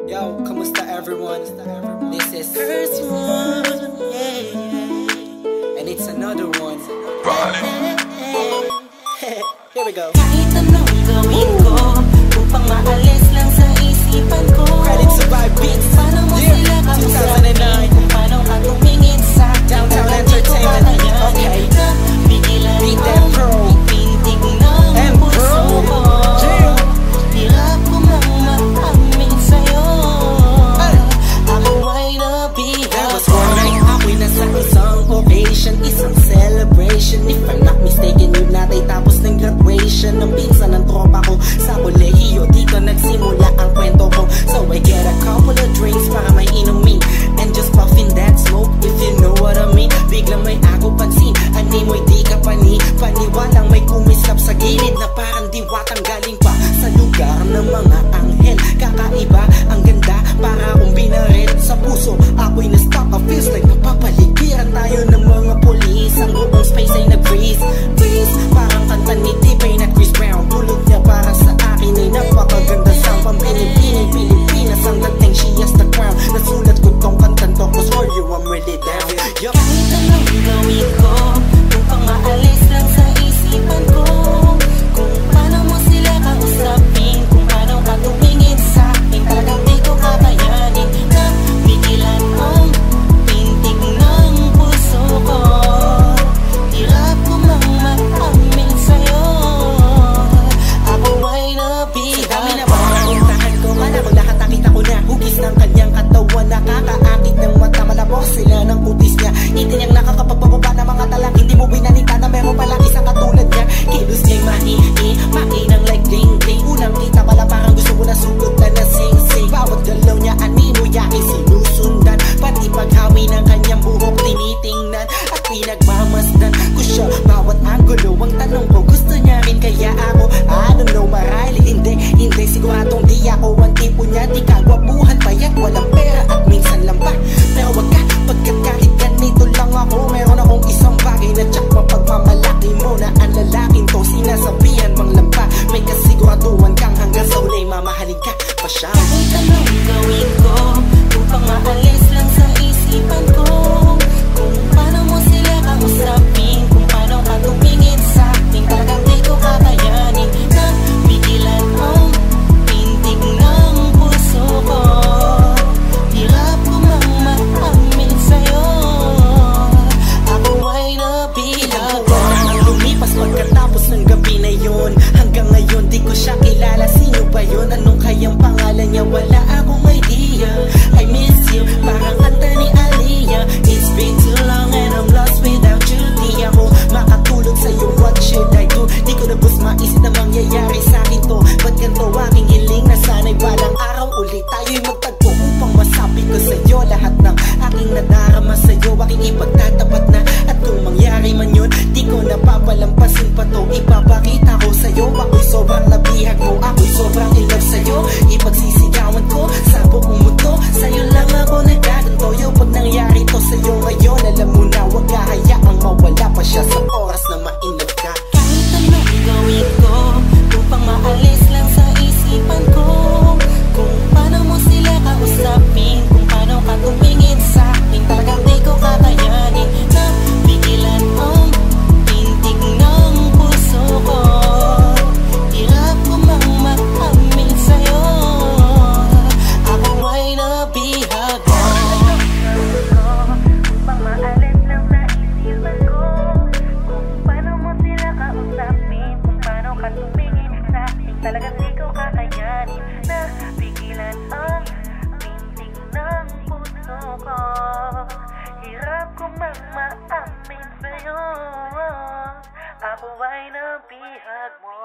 Yo, kamusta everyone? This is first one, and it's another one. Here we go. Kahit anong gawin ko upang maalis lang sa isipan ko. Credit to Vibe Beats. Paano mo sila kausapin? Kung paano ka tumingin sa Downtown Entertainment. Okay. Bigilan Beat them pro. Pintig ng puso ko. Hirap ko mang maamin sa'yo. Ako ay nabihag. That was one night. Ako'y nasa isang occasion, isang celebration. If I'm not mistaken, yun natin tapos ng graduation ng pinsan ng tropa ko sa kolehiyo. Dito nagsimula ang kwento ko. So I get a couple of drinks para may inumin and just puffin that smoke, if you know what I mean. Biglang may ako pansin, animoy di ka paniwalang may kumislap sa gilid na parang diwatang galing pa sa lugar ng mga anghel. Kakaiba, ang ganda, para akong binaret sa puso. Ako'y na-stop, I feels like napapaligiran tayo ng mga polis. Ang buong space ay nag-freeze, parang kanta ni T-Pain at Chris Brown. Tulog niya para sa akin ay napakaganda. Sampang Pilipinas ang dating, she has the crown. Nasulat ko tong kantan to, cause for you I'm really down. Yup. Kahit anong gawin ko upang maalis lang sa isipan ko. Kung paano mo sila kausapin, kung paano ka tumingin sa akin, talagang di ko kakayanin na bigilan ang pintig ng puso ko. Hirap ko mang maamin sa'yo, ako ay nabihag. Sa dami na makapuntahan ko, mana ko lahat nakita ko na. Hugis ng kanyang katawan, nakakaakit ng mata. Malabok sila ng kutis niya, hindi niyang nakakapagpababa ng mga talang. Hindi mo binalita na meron palang isang katulad niya. Kilos niya'y mainang like ding-ding. Unang kita pala parang gusto mo na sugutan na sing-sing. Bawat galaw niya animo yaking sinusundan, pati paghawi ng kanyang buhok tinitingnan at pinagmamasdan ko siya. Bawat angulo ang tanong ko, gusto niya rin kaya ako? I don't know, marahil hindi siguradong di ako ang tipo niya. Di kagwapuhan, payat, walang pera at minsan lang pa. Pero wag ka, pagkat kahit ganito lang ako, meron akong isang bagay na tsak mapagmamalaki mo na ang lalaking to sinasabihan mang lampa. May kasiguraduhan kang hanggang sa ulay mamahalin ka pa siya. Kahit anong gawin ko upang maalis lang sa isipan ko. Kung paano mo sila kausapin, kung paano ka tumingin sa akin, talagang di ko kakayanin na bigilan ang pintig ng puso ko. Hirap ko mang maamin sa'yo, ako ay nabihag. Ang lumipas pagkatapos ng gabi na yun, hanggang ngayon di ko siya kilala. Sino ba yun? Anong kayang pangalan niya? Wala akong idea. I miss you, parang kanta ni Aliyah. It's been too long and I'm lost without you. Di ako makatulog sa'yo, what should I do? Di ko na bus maisip na mangyayari sa'kin to. Ba't ganito aking hiling na sana'y balang araw ulit tayo'y magtagpo upang masabi ko sa'yo lahat ng aking nadarama sa'yo. Aking ipagtatapat na, at kung mangyari man yun, di ko napapalampasin pa to. Ipapakita ko sa'yo, ako'y sobrang nabihag mo, ako'y sobrang in love sa'yo. Ipagsisigawan ko sa buong mundo, sa'yo lang ako nagkaganto. Yo, pag nangyari to sa'yo ngayon, alam mo na wag kahayaang mawala pa siya sa oras na ma-in-love ka. Kahit anong gawin ko upang maalis lang sa isipan ko. Kung paano mo sila kausapin, kung paano ka tumingin sa akin, talagang di ko kakayanin na bigilan ang pintig ng puso ko. Hirap ko mang maamin sa'yo, ako ay nabihag. Upang maalis lang sa isipan ko. Kung paano mo sila kausapin, kung paano ka tumingin sa akin, talagang di ko kakayanin na pigilan ang pintig ng puso ko. Hirap ko mang maamin sa'yo, ako ay nabihag mo.